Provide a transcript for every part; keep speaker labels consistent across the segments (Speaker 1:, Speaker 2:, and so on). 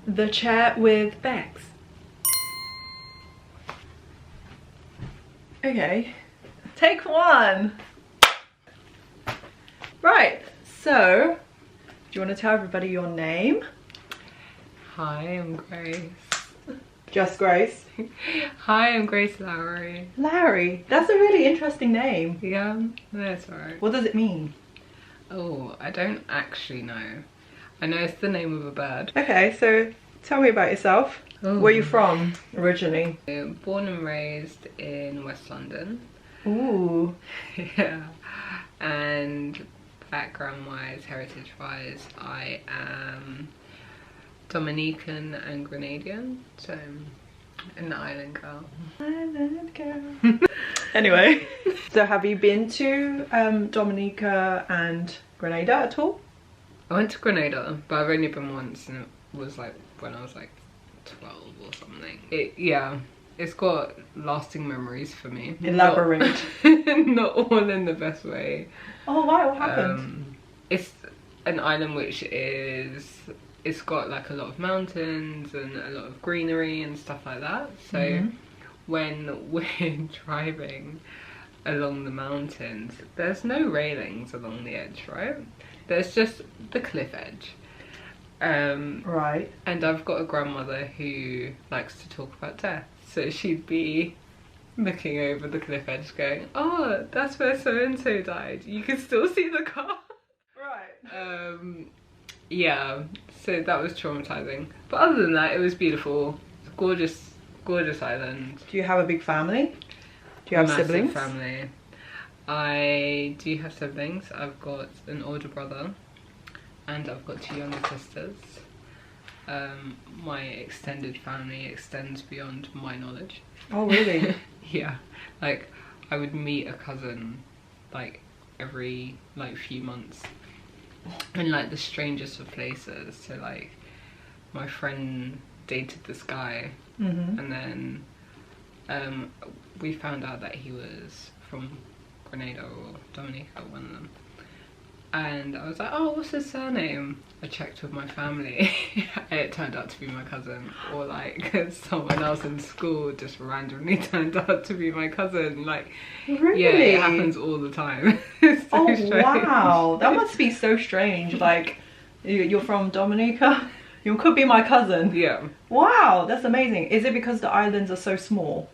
Speaker 1: the chair with Bex. Okay, take one. Right, so do you want to tell everybody your name?
Speaker 2: Hi, I'm Grace.
Speaker 1: Just Grace?
Speaker 2: Hi, I'm Grace Lowry.
Speaker 1: Larry, that's a really interesting name.
Speaker 2: Yeah, that's alright.
Speaker 1: What does it mean?
Speaker 2: Oh, I don't actually know. I know it's the name of a bird.
Speaker 1: Okay, so tell me about yourself.
Speaker 2: Oh.
Speaker 1: Where are you from originally?
Speaker 2: Born and raised in West London.
Speaker 1: Ooh.
Speaker 2: Yeah. And background-wise, heritage-wise, I am Dominican and Grenadian, so an island girl.
Speaker 1: Island girl. Anyway, so have you been to Dominica and Grenada at all?
Speaker 2: I went to Grenada, but I've only been once, and it was like when I was like 12 or something. It's got lasting memories for me.
Speaker 1: Elaborate.
Speaker 2: Not all in the best way.
Speaker 1: Oh wow, what happened?
Speaker 2: It's an island which it's got like a lot of mountains and a lot of greenery and stuff like that. So when we're driving along the mountains, there's no railings along the edge, right? There's just the cliff edge.
Speaker 1: Right.
Speaker 2: And I've got a grandmother who likes to talk about death. So she'd be looking over the cliff edge going, oh, that's where so-and-so died. You can still see the car.
Speaker 1: Right.
Speaker 2: Yeah, so that was traumatizing. But other than that, it was beautiful. It's a gorgeous, gorgeous island.
Speaker 1: Do you have a big family? Do you have
Speaker 2: Massive
Speaker 1: siblings?
Speaker 2: Family. I do have siblings. I've got an older brother and I've got 2 younger sisters. My extended family extends beyond my knowledge.
Speaker 1: Oh really?
Speaker 2: Yeah, like I would meet a cousin like every like few months in like the strangest of places. So like my friend dated this guy and then we found out that he was from Grenada or Dominica, one of them. And I was like, oh, what's his surname? I checked with my family and it turned out to be my cousin. Or like someone else in school just randomly turned out to be my cousin. Like,
Speaker 1: Really?
Speaker 2: yeah, it happens all the time. It's so
Speaker 1: Oh
Speaker 2: strange.
Speaker 1: wow, that must be so strange. Like, you're from Dominica? You could be my cousin.
Speaker 2: Yeah.
Speaker 1: Wow, that's amazing. Is it because the islands are so small?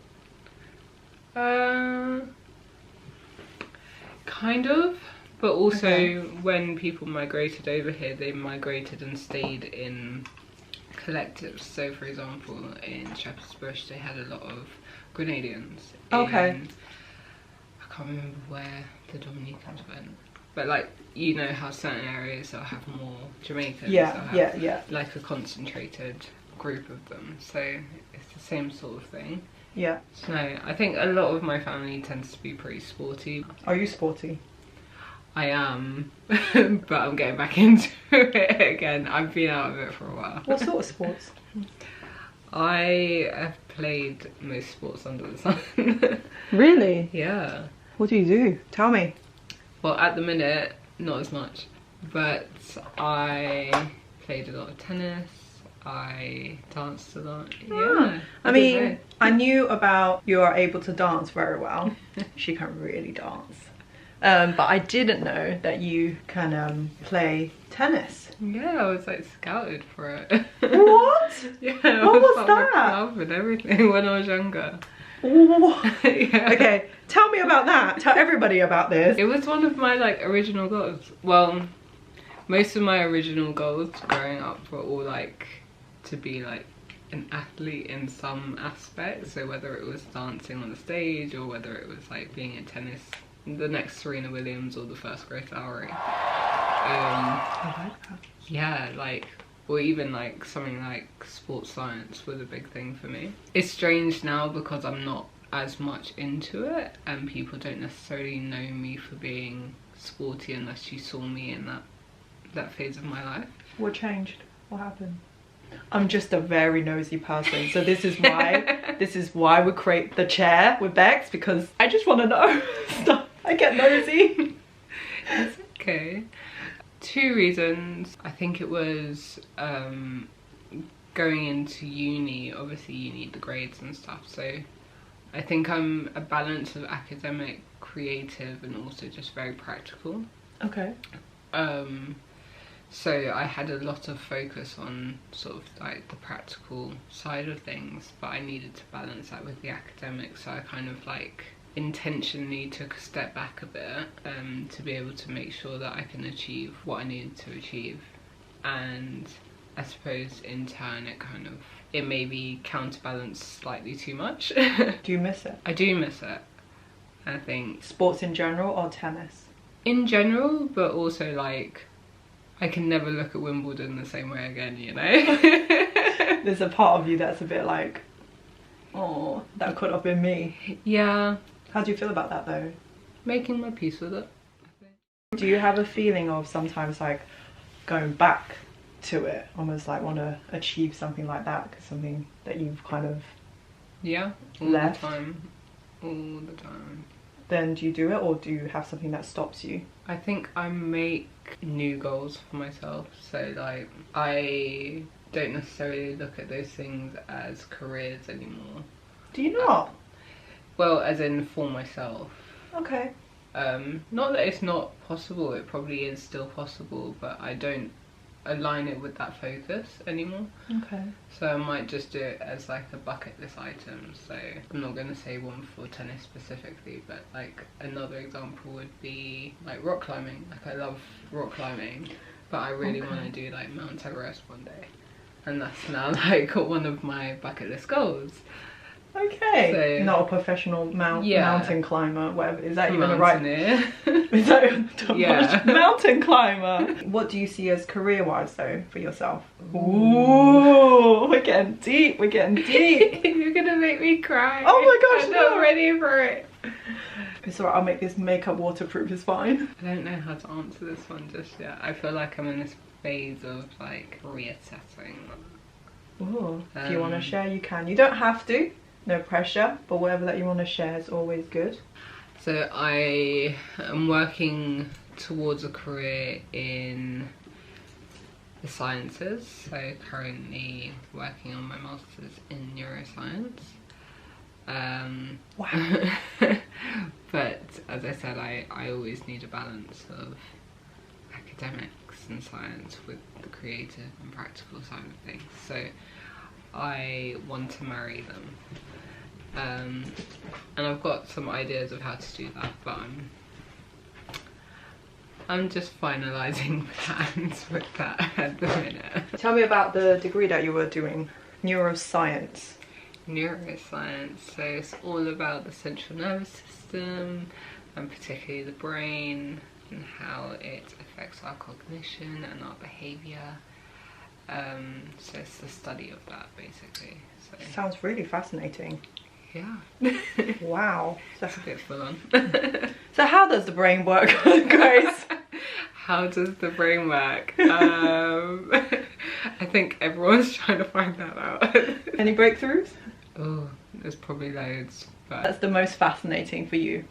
Speaker 2: Kind of. But also, when people migrated over here, they migrated and stayed in collectives. So, for example, in Shepherd's Bush, they had a lot of Grenadians.
Speaker 1: Okay.
Speaker 2: I can't remember where the Dominicans went. But, like, you know how certain areas will have more Jamaicans.
Speaker 1: Yeah, yeah.
Speaker 2: Like a concentrated group of them. So, it's the same sort of thing.
Speaker 1: Yeah.
Speaker 2: So, I think a lot of my family tends to be pretty sporty.
Speaker 1: Are you sporty?
Speaker 2: I am, but I'm getting back into it again. I've been out of it for a while.
Speaker 1: What sort of sports?
Speaker 2: I have played most sports under the sun.
Speaker 1: Really?
Speaker 2: Yeah.
Speaker 1: What do you do? Tell me.
Speaker 2: Well, at the minute, not as much. But I played a lot of tennis. I danced a lot. Yeah.
Speaker 1: I mean, I knew about you are able to dance very well. She can really dance. But I didn't know that you can play tennis.
Speaker 2: Yeah, I was like scouted for it.
Speaker 1: What?
Speaker 2: Yeah, I
Speaker 1: What was
Speaker 2: part of a
Speaker 1: that?
Speaker 2: club and everything when I was younger.
Speaker 1: What?
Speaker 2: Yeah.
Speaker 1: Okay, tell me about that. Tell everybody about this.
Speaker 2: It was one of my like original goals. Well, most of my original goals growing up were all like to be like an athlete in some aspect. So whether it was dancing on the stage or whether it was like being in tennis, the next Serena Williams or the first Grace Lowry.
Speaker 1: I like that.
Speaker 2: Yeah, like, or even like something like sports science was a big thing for me. It's strange now because I'm not as much into it and people don't necessarily know me for being sporty unless you saw me in that phase of my life.
Speaker 1: What changed? What happened? I'm just a very nosy person, so this is why we create the chair with Bex, because I just want to know stuff. I get nosy.
Speaker 2: It's okay. 2 reasons. I think it was going into uni, obviously you need the grades and stuff, so I think I'm a balance of academic, creative, and also just very practical.
Speaker 1: Okay.
Speaker 2: So I had a lot of focus on sort of like the practical side of things, but I needed to balance that with the academic, so I kind of like intentionally took a step back a bit to be able to make sure that I can achieve what I needed to achieve. And I suppose in turn it maybe counterbalanced slightly too much.
Speaker 1: Do you miss it?
Speaker 2: I do miss it. I think
Speaker 1: sports in general or tennis?
Speaker 2: In general, but also like I can never look at Wimbledon the same way again, you know.
Speaker 1: There's a part of you that's a bit like, oh, that could have been me.
Speaker 2: Yeah.
Speaker 1: How do you feel about that though?
Speaker 2: Making my peace with it, I think.
Speaker 1: Do you have a feeling of sometimes like going back to it, almost like want to achieve something like that, because something that you've kind of
Speaker 2: all
Speaker 1: left?
Speaker 2: The time. All the time.
Speaker 1: Then do you do it, or do you have something that stops you?
Speaker 2: I think I make new goals for myself, so like I don't necessarily look at those things as careers anymore.
Speaker 1: Do you not?
Speaker 2: Well, as in for myself.
Speaker 1: Okay.
Speaker 2: Not that it's not possible, it probably is still possible, but I don't align it with that focus anymore.
Speaker 1: Okay.
Speaker 2: So I might just do it as like a bucket list item. So I'm not going to say one for tennis specifically, but like another example would be like rock climbing. Like I love rock climbing, but I really want to do like Mount Everest one day, and that's now like one of my bucket list goals.
Speaker 1: Okay.
Speaker 2: So,
Speaker 1: not a professional mountain climber, whatever. Is that even the right?
Speaker 2: Mountaineer.
Speaker 1: Is that
Speaker 2: Yeah.
Speaker 1: Mountain climber? What do you see as career-wise though for yourself? Ooh, we're getting deep. We're getting deep.
Speaker 2: You're gonna make me cry.
Speaker 1: Oh my gosh,
Speaker 2: I'm
Speaker 1: no.
Speaker 2: not ready for it.
Speaker 1: It's alright. I'll make this makeup waterproof. It's fine.
Speaker 2: I don't know how to answer this one just yet. I feel like I'm in this phase of like reassessing.
Speaker 1: Ooh. If you want to share, you can. You don't have to. No pressure, but whatever that you want to share is always good.
Speaker 2: So I am working towards a career in the sciences. So currently working on my master's in neuroscience.
Speaker 1: Wow.
Speaker 2: But as I said, I always need a balance of academics and science with the creative and practical side of things. So I want to marry them. And I've got some ideas of how to do that, but I'm just finalising plans with that at the minute.
Speaker 1: Tell me about the degree that you were doing. Neuroscience.
Speaker 2: Neuroscience, so it's all about the central nervous system, and particularly the brain, and how it affects our cognition and our behaviour. So it's the study of that basically. So
Speaker 1: Sounds really fascinating.
Speaker 2: yeah.
Speaker 1: Wow.
Speaker 2: That's a bit full on.
Speaker 1: So how does the brain work, Grace?
Speaker 2: How does the brain work? I think everyone's trying to find that out.
Speaker 1: Any breakthroughs?
Speaker 2: Oh, there's probably loads, but
Speaker 1: That's the most fascinating for you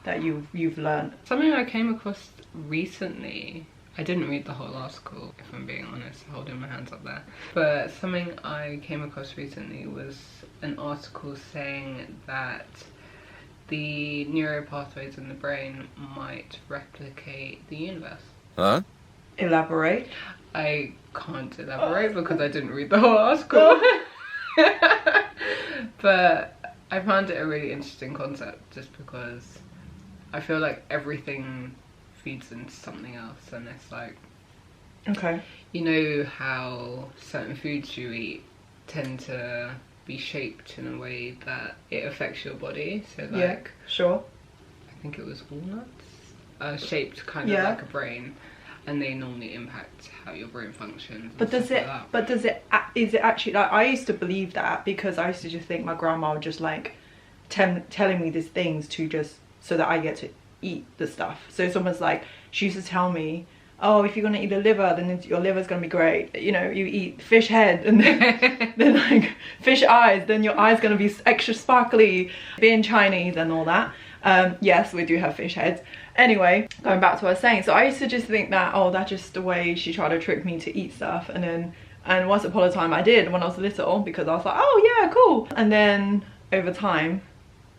Speaker 1: that you've learned.
Speaker 2: something I came across recently. I didn't read the whole article, if I'm being honest, holding my hands up there. But something I came across recently was an article saying that the neuropathways in the brain might replicate the universe.
Speaker 3: Huh?
Speaker 1: Elaborate.
Speaker 2: I can't elaborate because I didn't read the whole article. But I found it a really interesting concept just because I feel like everything feeds into something else, and it's like,
Speaker 1: Okay.
Speaker 2: you know how certain foods you eat tend to be shaped in a way that it affects your body. So like,
Speaker 1: Yeah, sure.
Speaker 2: I think it was walnuts, shaped kind of
Speaker 1: Yeah.
Speaker 2: like a brain, and they normally impact how your brain functions.
Speaker 1: But does it? But does it? Is it actually like I used to believe that because I used to just think my grandma would just like telling me these things to just so that I get to eat the stuff. So it's almost like she used to tell me, oh, if you're gonna eat a liver, then your liver's gonna be great. You know, you eat fish head and then like fish eyes, then your eyes gonna be extra sparkly. Being Chinese and all that. Yes, we do have fish heads. Anyway, going back to what I was saying, so I used to just think that, oh, that's just the way she tried to trick me to eat stuff, and then And once upon a time I did when I was little, because I was like, oh yeah, cool. And then over time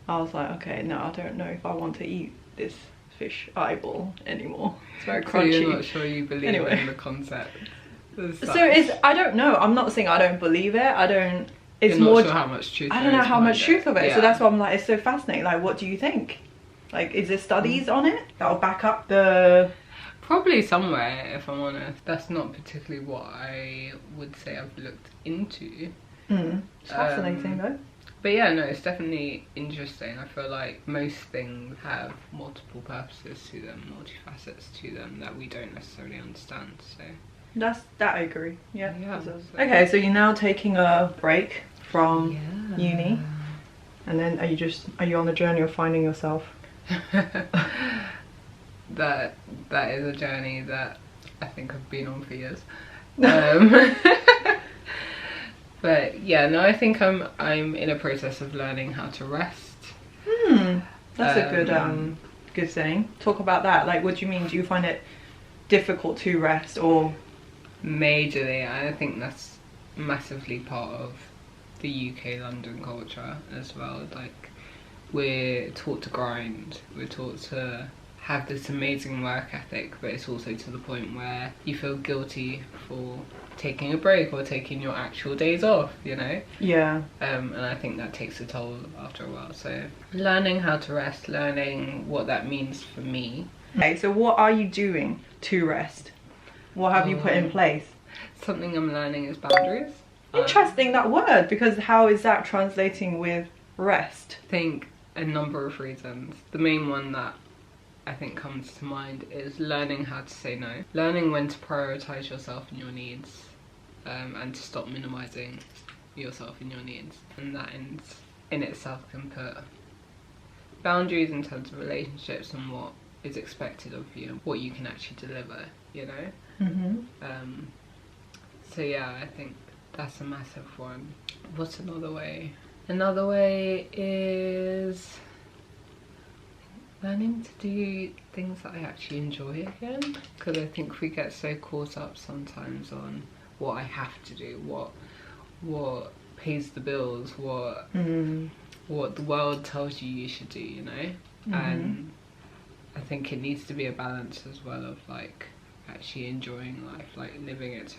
Speaker 1: I was like, okay, no, I don't know if I want to eat this fish eyeball anymore. It's very crunchy.
Speaker 2: So you're not sure you believe in the concept?
Speaker 1: So it's, I don't know, I'm not saying I don't believe it, it's
Speaker 2: you're
Speaker 1: more
Speaker 2: not sure how much truth
Speaker 1: I don't know how much truth of it.
Speaker 2: Yeah.
Speaker 1: So that's why I'm like, it's so fascinating. Like, what do you think? Like, is there studies on it that'll back up the...
Speaker 2: Probably somewhere, if I'm honest. That's not particularly what I would say I've looked into.
Speaker 1: It's fascinating though.
Speaker 2: But yeah, no, it's definitely interesting. I feel like most things have multiple purposes to them, multifacets to them that we don't necessarily understand. So
Speaker 1: That I agree. Yeah.
Speaker 2: So.
Speaker 1: Okay, so you're now taking a break from uni, and then are you on the journey of finding yourself?
Speaker 2: That is a journey that I think I've been on for years. But yeah, no, I think I'm in a process of learning how to rest.
Speaker 1: That's a good thing. Talk about that. Like, what do you mean? Do you find it difficult to rest, or?
Speaker 2: Majorly, I think that's massively part of the UK London culture as well. Like, we're taught to grind, we're taught to have this amazing work ethic, but it's also to the point where you feel guilty for taking a break or taking your actual days off, you know?
Speaker 1: Yeah.
Speaker 2: And I think that takes a toll after a while. So learning how to rest, learning what that means for me.
Speaker 1: Okay, so what are you doing to rest? What have you put in place?
Speaker 2: Something I'm learning is boundaries.
Speaker 1: Interesting, that word, because how is that translating with rest?
Speaker 2: I think a number of reasons. The main one that I think comes to mind is learning how to say no. Learning when to prioritise yourself and your needs, and to stop minimising yourself and your needs. And that in itself can put boundaries in terms of relationships and what is expected of you, what you can actually deliver, you know? So yeah, I think that's a massive one. What's another way? Another way is learning to do things that I actually enjoy again, because I think we get so caught up sometimes on what I have to do, what pays the bills, what the world tells you should do, you know? And I think it needs to be a balance as well of like actually enjoying life, like living it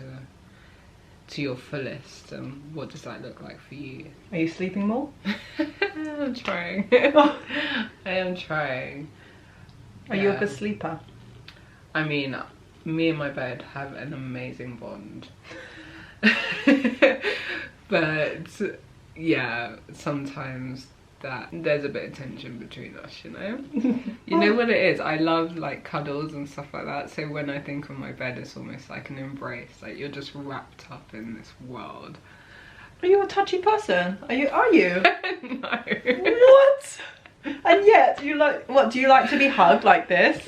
Speaker 2: to your fullest. And what does that look like for you?
Speaker 1: Are you sleeping more?
Speaker 2: I'm trying. I am trying.
Speaker 1: Are you a good sleeper?
Speaker 2: I mean, me and my bed have an amazing bond. But yeah, sometimes that there's a bit of tension between us, you know? You know what it is? I love like cuddles and stuff like that, so when I think of my bed, it's almost like an embrace, like you're just wrapped up in this world.
Speaker 1: Are you a touchy person? Are you?
Speaker 2: No.
Speaker 1: What? And yet you like, what, do you like to be hugged like this?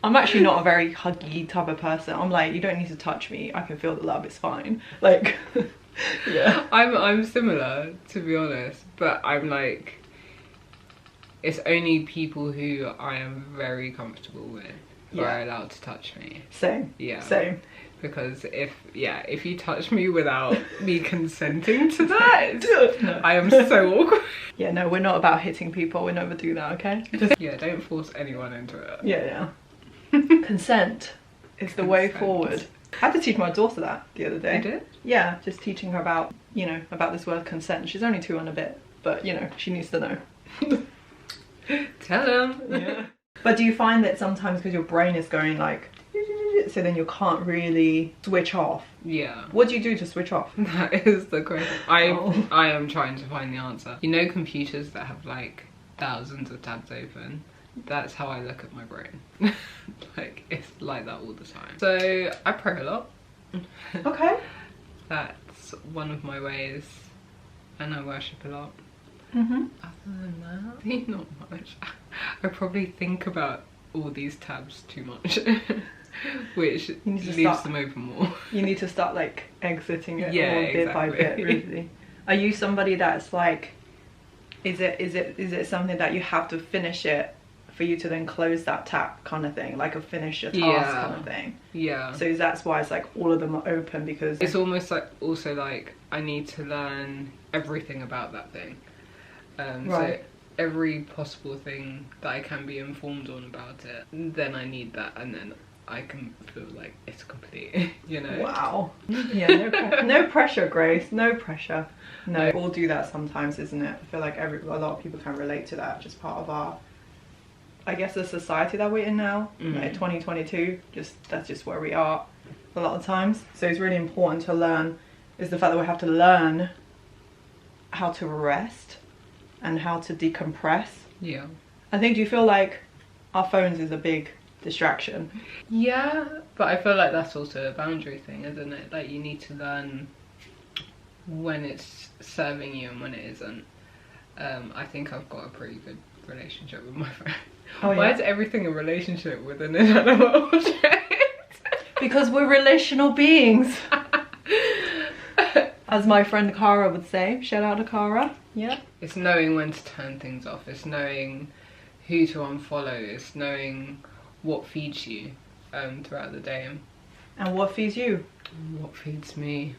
Speaker 1: I'm actually not a very huggy type of person. I'm like, you don't need to touch me, I can feel the love, it's fine. Like yeah.
Speaker 2: I'm similar, to be honest, but I'm like, it's only people who I am very comfortable with who are allowed to touch me.
Speaker 1: Same.
Speaker 2: Yeah.
Speaker 1: Same.
Speaker 2: Because if you touch me without me consenting to that, no. I am so awkward.
Speaker 1: Yeah, no, we're not about hitting people. We never do that, okay?
Speaker 2: Yeah, don't force anyone into it.
Speaker 1: Yeah. Consent is the way forward. I had to teach my daughter that the other day.
Speaker 2: You did?
Speaker 1: Yeah, just teaching her about, you know, about this word consent. She's only 2 and a bit, but you know, she needs to know.
Speaker 2: Tell them.
Speaker 1: Yeah. But do you find that sometimes because your brain is going like, so then you can't really switch off?
Speaker 2: Yeah.
Speaker 1: What do you do to switch off?
Speaker 2: That is the question. I am trying to find the answer. You know, computers that have like thousands of tabs open? That's how I look at my brain. Like, it's like that all the time. So I pray a lot.
Speaker 1: Okay.
Speaker 2: That's one of my ways, and I worship a lot. Other than that, not much. I probably think about all these tabs too much, which leaves them open more. You
Speaker 1: need to start like exiting it bit by bit, really. Are you somebody that's like, is it something that you have to finish it for you to then close that tap kind of thing, like a finish your task
Speaker 2: Yeah.
Speaker 1: kind of thing.
Speaker 2: Yeah.
Speaker 1: So that's why it's like all of them are open, because
Speaker 2: It's almost like also like I need to learn everything about that thing.
Speaker 1: Right.
Speaker 2: So every possible thing that I can be informed on about it, then I need that, and then I can feel like it's complete, you know?
Speaker 1: wow. Yeah, no pressure, Grace, no pressure. No, we all do that sometimes, isn't it? I feel like a lot of people can relate to that, just part of our, I guess, the society that we're in now, like 2022, that's just where we are a lot of times. So it's really important to learn, is the fact that we have to learn how to rest and how to decompress.
Speaker 2: Yeah.
Speaker 1: I think, do you feel like our phones is a big distraction?
Speaker 2: Yeah, but I feel like that's also a boundary thing, isn't it? Like you need to learn when it's serving you and when it isn't. I think I've got a pretty good relationship with my friend.
Speaker 1: Oh, yeah.
Speaker 2: Why is everything a relationship with an inanimate object?
Speaker 1: Because we're relational beings. As my friend Cara would say. Shout out to Cara. Yeah.
Speaker 2: It's knowing when to turn things off. It's knowing who to unfollow. It's knowing what feeds you throughout the day.
Speaker 1: And what feeds you?
Speaker 2: What feeds me?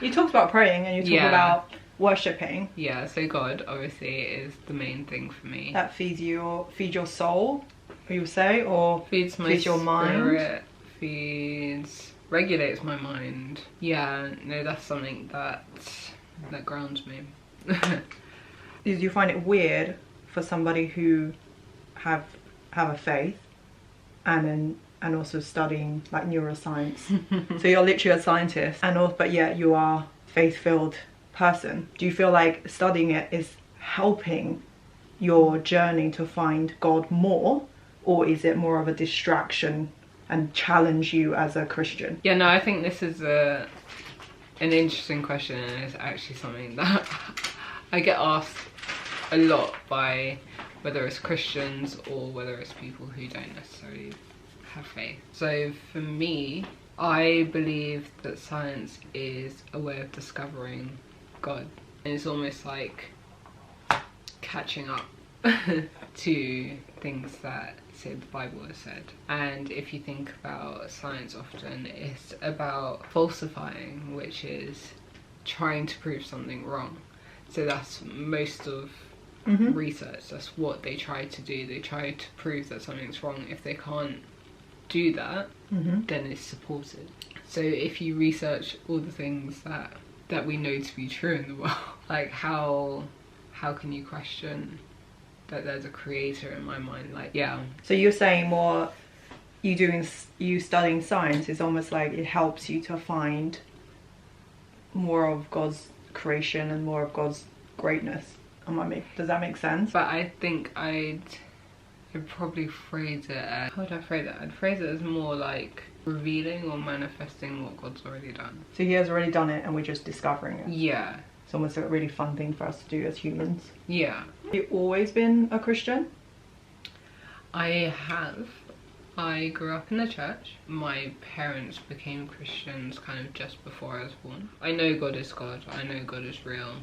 Speaker 1: You talked about praying and you talked about worshipping.
Speaker 2: Yeah, so God obviously is the main thing for me.
Speaker 1: That feeds your soul, you say, or
Speaker 2: feeds my
Speaker 1: feeds your mind.
Speaker 2: Regulates my mind. Yeah, no, that's something that grounds me.
Speaker 1: Do you find it weird for somebody who have a faith and also studying like neuroscience? So you're literally a scientist, but yet you are faith-filled person. Do you feel like studying it is helping your journey to find God more, or is it more of a distraction and challenge you as a Christian?
Speaker 2: Yeah, no, I think this is an interesting question, and it's actually something that I get asked a lot by whether it's Christians or whether it's people who don't necessarily have faith. So for me, I believe that science is a way of discovering God, and it's almost like catching up to things that say the Bible has said. And if you think about science, often it's about falsifying, which is trying to prove something wrong. So that's most of research. That's what they try to do. They try to prove that something's wrong. If they can't do that, then it's supported. So if you research all the things that we know to be true in the world, like how can you question that there's a creator? In my mind, like, yeah.
Speaker 1: So you're saying more, you studying science is almost like it helps you to find more of God's creation and more of God's greatness. Does that make sense?
Speaker 2: But I think I'd probably phrase it as, how would I phrase it? I'd phrase it as more like revealing or manifesting what God's already done.
Speaker 1: So he has already done it and we're just discovering it.
Speaker 2: Yeah.
Speaker 1: It's almost a really fun thing for us to do as humans.
Speaker 2: Yeah.
Speaker 1: Have you always been a Christian?
Speaker 2: I have. I grew up in the church. My parents became Christians kind of just before I was born. I know God is God. I know God is real.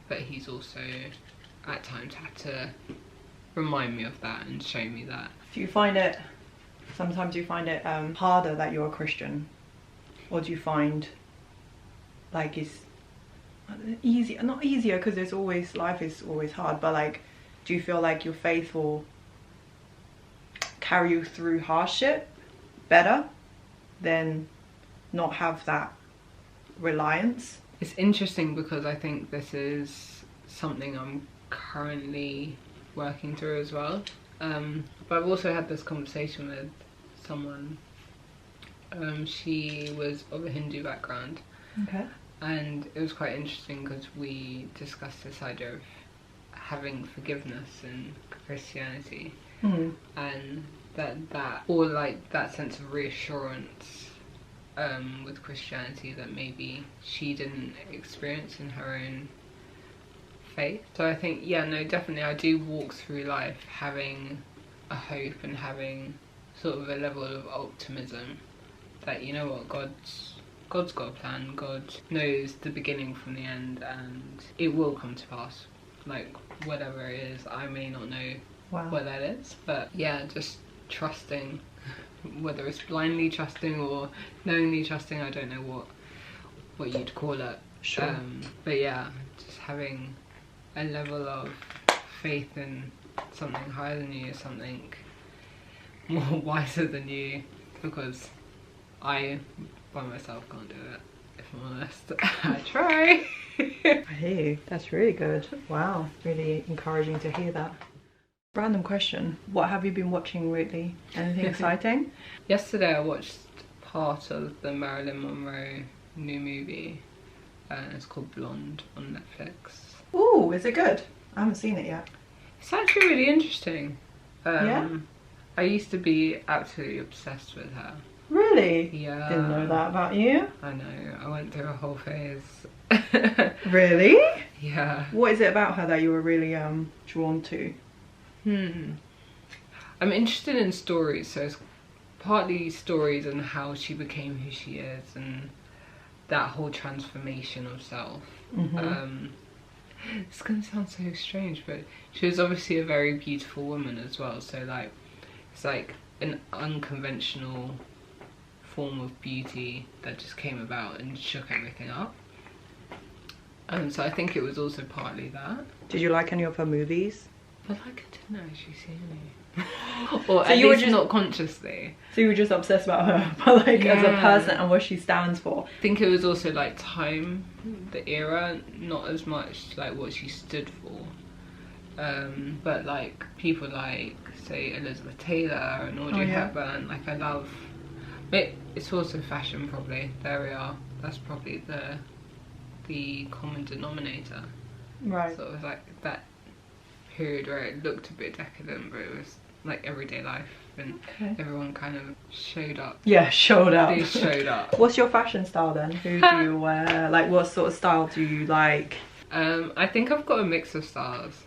Speaker 2: But he's also at times had to remind me of that and show me that.
Speaker 1: Do you find it, sometimes you find it harder that you're a Christian? Or do you find like it's easier, not easier because there's always, life is always hard, but like, do you feel like your faith will carry you through hardship better than not have that reliance?
Speaker 2: It's interesting because I think this is something I'm currently working through as well. But I've also had this conversation with someone. She was of a Hindu background. Okay. And it was quite interesting because we discussed this idea of having forgiveness in Christianity, and that or like that sense of reassurance with Christianity that maybe she didn't experience in her own faith. So I think, yeah, no, definitely I do walk through life having a hope and having sort of a level of optimism that, you know what, God's got a plan. God knows the beginning from the end, and it will come to pass. like whatever it is, I may not know
Speaker 1: Wow.
Speaker 2: what that is. But yeah, just trusting, whether it's blindly trusting or knowingly trusting, I don't know what you'd call it.
Speaker 1: Sure.
Speaker 2: But yeah, just having a level of faith in something higher than you, something more wiser than you, because I by myself can't do it, if I'm honest. I try.
Speaker 1: I hear you. That's really good. Wow, really encouraging to hear that. Random question. What have you been watching lately? Anything exciting?
Speaker 2: Yesterday I watched part of the Marilyn Monroe new movie. It's called Blonde on Netflix.
Speaker 1: Ooh, is it good? I haven't seen it yet.
Speaker 2: It's actually really interesting.
Speaker 1: Yeah?
Speaker 2: I used to be absolutely obsessed with her.
Speaker 1: Really?
Speaker 2: Yeah.
Speaker 1: Didn't know that about you.
Speaker 2: I know, I went through a whole phase.
Speaker 1: Really?
Speaker 2: Yeah.
Speaker 1: What is it about her that you were really drawn to?
Speaker 2: I'm interested in stories, so it's partly stories and how she became who she is and that whole transformation of self. It's gonna sound so strange, but she was obviously a very beautiful woman as well, so like it's like an unconventional form of beauty that just came about and shook everything up. So I think it was also partly that.
Speaker 1: Did you like any of her movies?
Speaker 2: But like I didn't actually see any. Or
Speaker 1: So
Speaker 2: at
Speaker 1: you were
Speaker 2: least
Speaker 1: just
Speaker 2: not consciously.
Speaker 1: So you were just obsessed about her, but like as a
Speaker 2: Yeah.
Speaker 1: person and what she stands for.
Speaker 2: I think it was also like time, the era, not as much like what she stood for. But like people like say Elizabeth Taylor and Audrey Hepburn, like I love it. It's also fashion probably. There we are. That's probably the common denominator.
Speaker 1: Right.
Speaker 2: So it was like that period where it looked a bit decadent, but it was like everyday life and everyone kind of showed up.
Speaker 1: Yeah, showed up.
Speaker 2: They showed up.
Speaker 1: What's your fashion style then? Who do you wear? Like what sort of style do you like?
Speaker 2: I think I've got a mix of styles.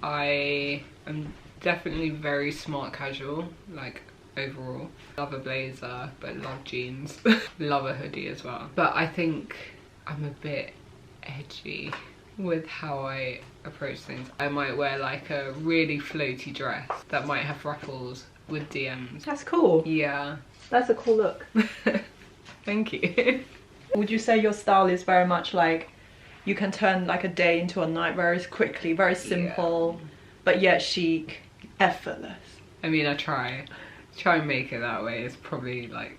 Speaker 2: I am definitely very smart casual, like overall. Love a blazer, but love jeans. Love a hoodie as well. But I think I'm a bit edgy with how I approach things. I might wear like a really floaty dress that might have ruffles with DMs.
Speaker 1: That's cool.
Speaker 2: Yeah.
Speaker 1: That's a cool look.
Speaker 2: Thank you.
Speaker 1: Would you say your style is very much like you can turn like a day into a night very quickly, very simple, but yet chic, effortless?
Speaker 2: I mean, I try and make it that way. It's probably like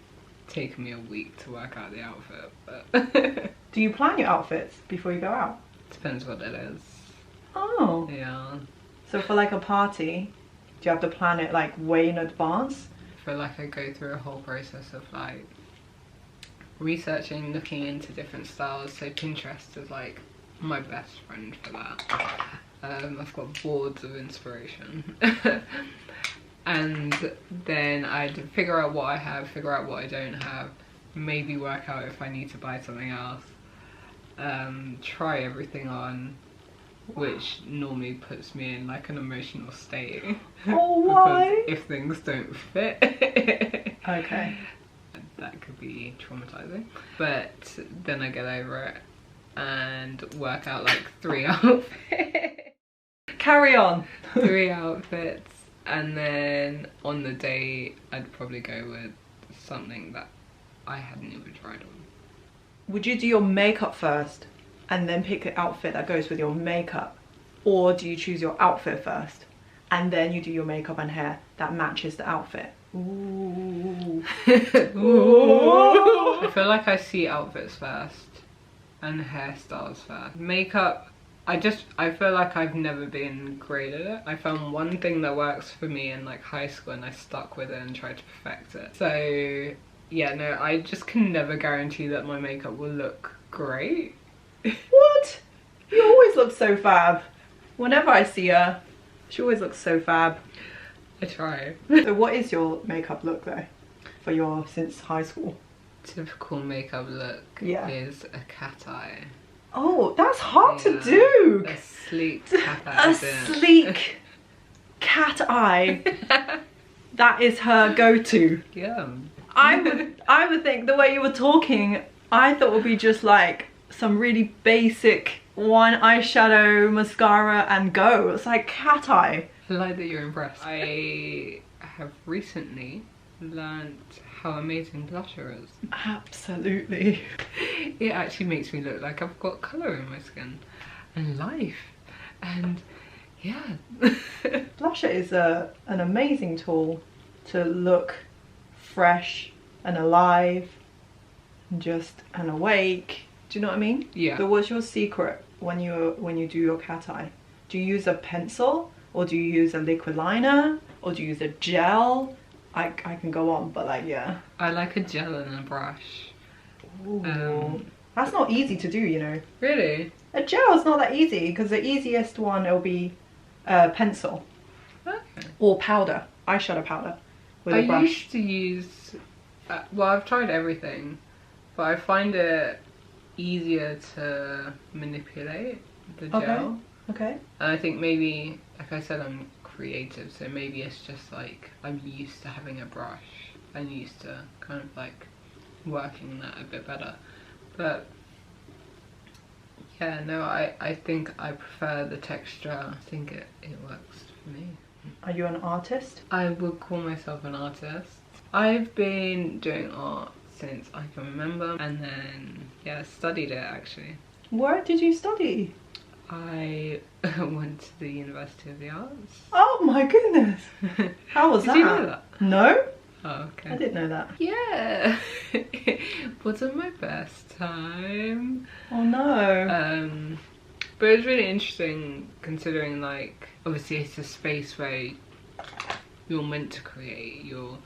Speaker 2: taken me a week to work out the outfit, but
Speaker 1: Do you plan your outfits before you go out?
Speaker 2: depends what it is.
Speaker 1: Oh.
Speaker 2: Yeah.
Speaker 1: So for like a party, do you have to plan it like way in advance?
Speaker 2: I feel like I go through a whole process of like researching, looking into different styles. So Pinterest is like my best friend for that. I've got boards of inspiration. And then I'd figure out what I have, figure out what I don't have, maybe work out if I need to buy something else. Try everything on, which normally puts me in like an emotional state.
Speaker 1: Oh, why?
Speaker 2: Because if things don't fit,
Speaker 1: Okay.
Speaker 2: that could be traumatizing. But then I get over it and work out like 3 outfits.
Speaker 1: Carry on.
Speaker 2: 3 outfits, and then on the day I'd probably go with something that I hadn't even tried on.
Speaker 1: Would you do your makeup first and then pick an outfit that goes with your makeup? Or do you choose your outfit first and then you do your makeup and hair that matches the outfit? Ooh.
Speaker 2: Ooh. I feel like I see outfits first and hairstyles first. Makeup, I feel like I've never been great at it. I found one thing that works for me in like high school and I stuck with it and tried to perfect it. So yeah, no, I just can never guarantee that my makeup will look great.
Speaker 1: What? You always look so fab. Whenever I see her, she always looks so fab.
Speaker 2: I try.
Speaker 1: So what is your makeup look though for your since high school?
Speaker 2: Typical makeup look is a cat eye.
Speaker 1: Oh, that's hard to do.
Speaker 2: A sleek cat eye.
Speaker 1: A sleek cat eye. That is her go-to.
Speaker 2: Yeah.
Speaker 1: I would think the way you were talking, I thought would be just like some really basic one eyeshadow, mascara, and go. It's like cat eye.
Speaker 2: I like that you're impressed. I have recently learned how amazing blusher is.
Speaker 1: Absolutely.
Speaker 2: It actually makes me look like I've got colour in my skin and life, and yeah.
Speaker 1: Blusher is an amazing tool to look fresh and alive and awake. Do you know what I mean?
Speaker 2: Yeah.
Speaker 1: So what's your secret when you do your cat eye? Do you use a pencil, or do you use a liquid liner, or do you use a gel? I can go on, but like, yeah.
Speaker 2: I like a gel and a brush.
Speaker 1: Ooh. That's not easy to do, you know.
Speaker 2: Really?
Speaker 1: A gel is not that easy, because the easiest one will be pencil.
Speaker 2: Okay.
Speaker 1: Or powder, eyeshadow powder with a brush.
Speaker 2: I used to use, well, I've tried everything, but I find it easier to manipulate the gel.
Speaker 1: Okay.
Speaker 2: And I think maybe, like I said, I'm creative, so maybe it's just like I'm used to having a brush. I'm used to kind of like working that a bit better. But yeah, no, I think I prefer the texture. I think it works for me.
Speaker 1: Are you an artist?
Speaker 2: I would call myself an artist. I've been doing art since I can remember, and then yeah, studied it actually.
Speaker 1: Where did you study?
Speaker 2: I went to the University of the Arts.
Speaker 1: Oh my goodness. How was that?
Speaker 2: Did you know that?
Speaker 1: No?
Speaker 2: Oh, okay.
Speaker 1: I didn't know that.
Speaker 2: Yeah. It wasn't my best time.
Speaker 1: Oh no.
Speaker 2: But it was really interesting considering, like, obviously it's a space where you're meant to create, you're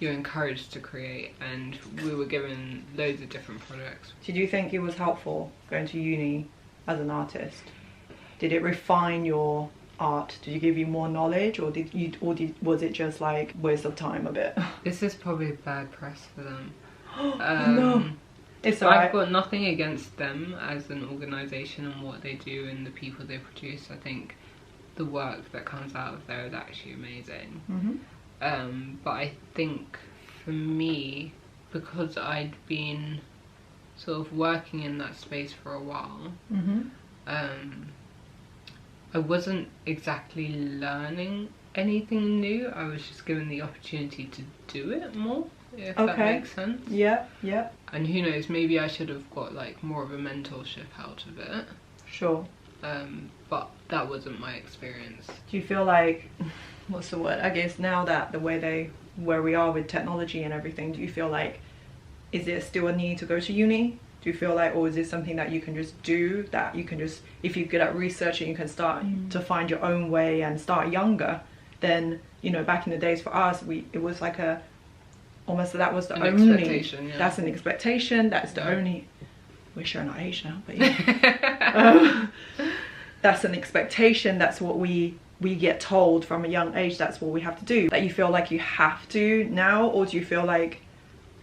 Speaker 2: encouraged to create, and we were given loads of different projects.
Speaker 1: Did you think it was helpful going to uni as an artist? Did it refine your art? Did it give you more knowledge, or was it just like waste of time a bit?
Speaker 2: This is probably bad press for them.
Speaker 1: No. It's alright.
Speaker 2: I've got nothing against them as an organisation and what they do and the people they produce. I think the work that comes out of there is actually amazing.
Speaker 1: Mm-hmm.
Speaker 2: But I think for me, because I'd been sort of working in that space for a while,
Speaker 1: Mm-hmm.
Speaker 2: I wasn't exactly learning anything new. I was just given the opportunity to do it more, if that makes sense.
Speaker 1: Yeah, yeah.
Speaker 2: And who knows, maybe I should have got like more of a mentorship out of it.
Speaker 1: Sure.
Speaker 2: But that wasn't my experience.
Speaker 1: Do you feel like, what's the word? I guess now that where we are with technology and everything, do you feel like, is there still a need to go to uni? Do you feel like, or is this something that you can just do, that you can just, if you're good at researching, you can start to find your own way and start younger? Then, you know, back in the days for us, it was like almost that was the only
Speaker 2: expectation. Yeah.
Speaker 1: That's an expectation. That's the only. We're showing our age now, but yeah. That's an expectation. That's what we get told from a young age. That's what we have to do. That you feel like you have to now, or do you feel like,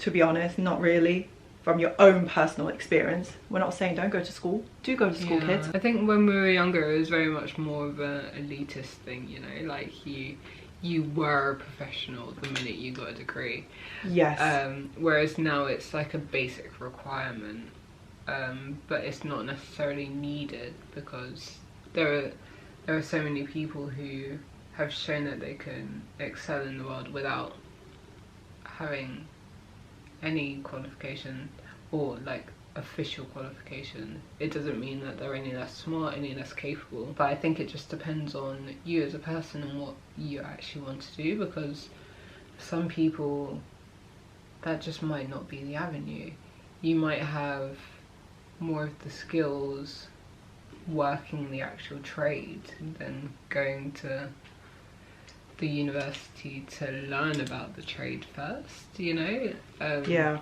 Speaker 1: to be honest, not really? From your own personal experience, we're not saying don't go to school. Do go to school, kids.
Speaker 2: I think when we were younger, it was very much more of an elitist thing, you know, like you were a professional the minute you got a degree.
Speaker 1: Yes.
Speaker 2: Whereas now it's like a basic requirement, but it's not necessarily needed, because there are so many people who have shown that they can excel in the world without having any qualification or like official qualification. It doesn't mean that they're any less smart, any less capable, but I think it just depends on you as a person and what you actually want to do, because for some people that just might not be the avenue. You might have more of the skills working the actual trade than going to the university to learn about the trade first, you know?
Speaker 1: Yeah.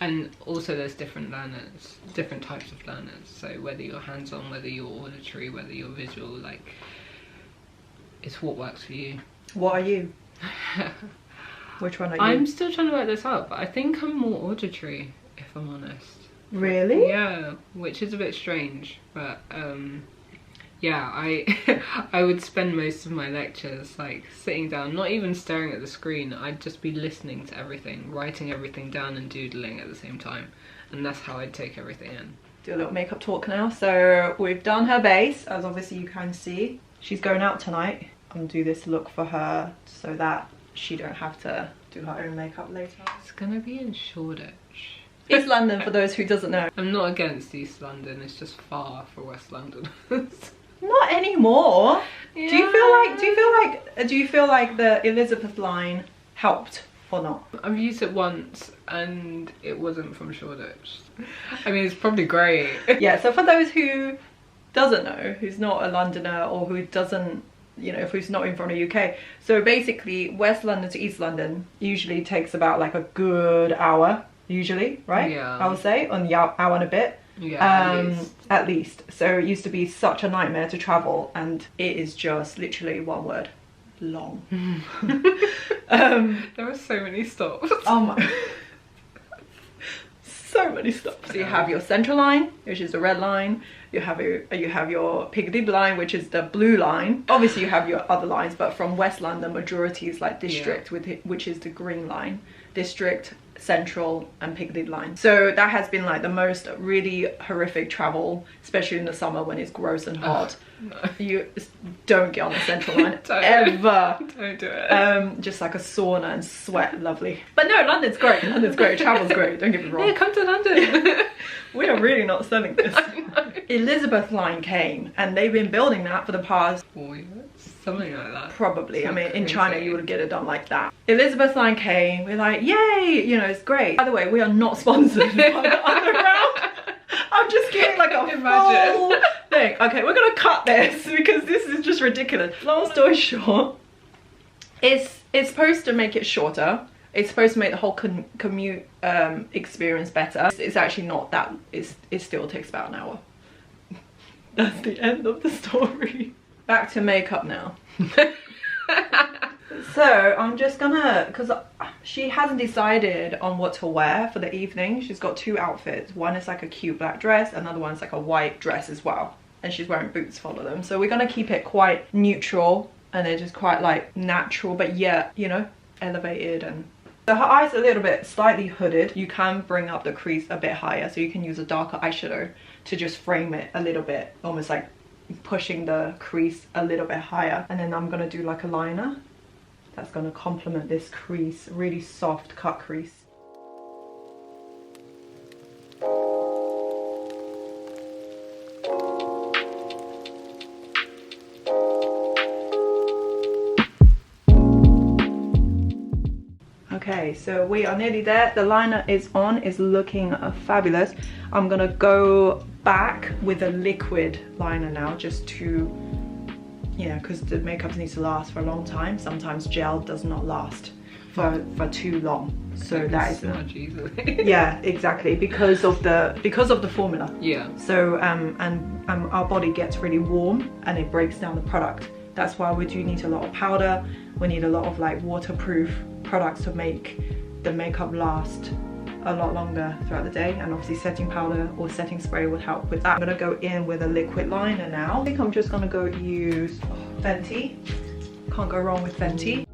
Speaker 2: And also there's different learners, different types of learners. So whether you're hands-on, whether you're auditory, whether you're visual, like, it's what works for you.
Speaker 1: What are you? Which one are you?
Speaker 2: I'm still trying to work this out, but I think I'm more auditory, if I'm honest.
Speaker 1: Really?
Speaker 2: Yeah, which is a bit strange, but yeah, I would spend most of my lectures like sitting down, not even staring at the screen. I'd just be listening to everything, writing everything down and doodling at the same time, and that's how I'd take everything in.
Speaker 1: do a little makeup talk now. So we've done her base, as obviously you can see. She's going out tonight. I'm gonna do this look for her so that she don't have to do her own makeup later.
Speaker 2: It's gonna be in Shoreditch.
Speaker 1: East London, for those who doesn't know.
Speaker 2: I'm not against East London, it's just far for West London.
Speaker 1: Not anymore.
Speaker 2: Yeah.
Speaker 1: Do you feel like the Elizabeth line helped or not?
Speaker 2: I've used it once and it wasn't from Shoreditch. I mean, it's probably great.
Speaker 1: Yeah, so for those who doesn't know, who's not a Londoner or who doesn't, you know, who's not in from the UK, so basically West London to East London usually takes about like a good hour, usually, right?
Speaker 2: Yeah.
Speaker 1: I would say on the hour and a bit.
Speaker 2: Yeah,
Speaker 1: at least. So it used to be such a nightmare to travel, and it is just literally one word: long.
Speaker 2: There were so many stops.
Speaker 1: Oh my. So many stops. So you have your central line, which is the red line. You have your Piccadilly line, which is the blue line. Obviously you have your other lines, but from West London, majority is like District, which is the green line. District, Central and Piccadilly line. So that has been like the most really horrific travel, especially in the summer when it's gross and hot.
Speaker 2: No.
Speaker 1: You don't get on the Central line
Speaker 2: Ever. Don't do it.
Speaker 1: Just like a sauna and sweat, lovely. But no, London's great. London's great. Travel's great. Don't get me wrong.
Speaker 2: Yeah, come to London.
Speaker 1: We are really not selling this.
Speaker 2: I know.
Speaker 1: Elizabeth line came, and they've been building that for the past
Speaker 2: 4 years, something like that.
Speaker 1: probably. I mean, in
Speaker 2: Crazy.
Speaker 1: China you would get it done like that. Elizabeth line came. We're like, yay! You know, it's great. By the way, we are not sponsored by the Underground. I'm just getting like a full thing. Okay, we're gonna cut this because this is just ridiculous. Long story short, it's supposed to make it shorter. It's supposed to make the whole commute experience better. It's actually not that. It still takes about an hour. That's the end of the story. Back to makeup now. So I'm just gonna, because she hasn't decided on what to wear for the evening. She's got two outfits. One is like a cute black dress, another one's like a white dress as well, and she's wearing boots for all of them. So we're gonna keep it quite neutral and then just quite like natural, but yet, you know, elevated. And so her eyes are a little bit slightly hooded. You can bring up the crease a bit higher, so you can use a darker eyeshadow to just frame it a little bit, almost like pushing the crease a little bit higher. And then I'm gonna do like a liner that's gonna complement this crease, really soft cut crease. Okay, so we are nearly there. The liner is on, is looking fabulous. I'm gonna go back with a liquid liner now, just to, you know, because the makeup needs to last for a long time. Sometimes gel does not last for too long. So that is
Speaker 2: much easily.
Speaker 1: Yeah, exactly, because of the formula.
Speaker 2: Yeah.
Speaker 1: So and our body gets really warm and it breaks down the product. That's why we do need a lot of powder. We need a lot of like waterproof products to make the makeup last a lot longer throughout the day, and obviously setting powder or setting spray would help with that. I'm gonna go in with a liquid liner now. I think I'm just gonna go use Fenty. Can't go wrong with Fenty.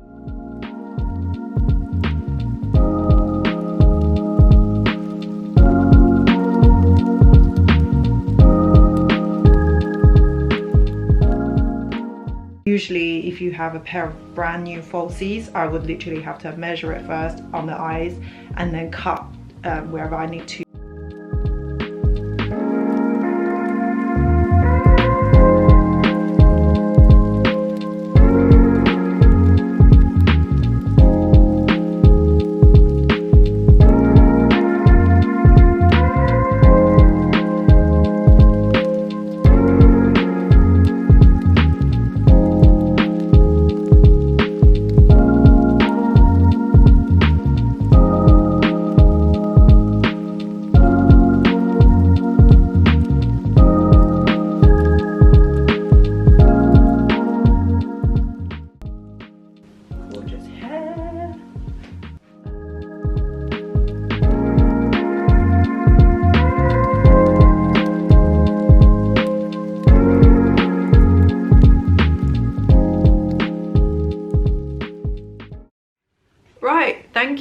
Speaker 1: Usually if you have a pair of brand new falsies, I would literally have to measure it first on the eyes and then cut wherever I need to.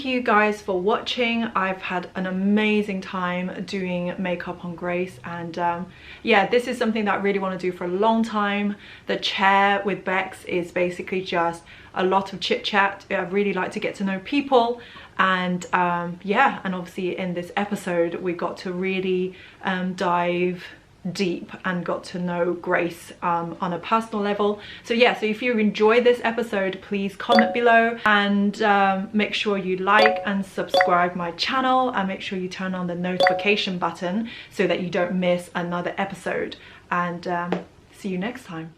Speaker 1: you guys for watching. I've had an amazing time doing makeup on Grace, and yeah, this is something that I really want to do for a long time. The chair with Bex is basically just a lot of chit chat. I really like to get to know people, and yeah, and obviously in this episode we got to really dive deep and got to know Grace on a personal level. So yeah, so if you enjoy this episode, please comment below, and make sure you like and subscribe my channel, and make sure you turn on the notification button so that you don't miss another episode, and see you next time.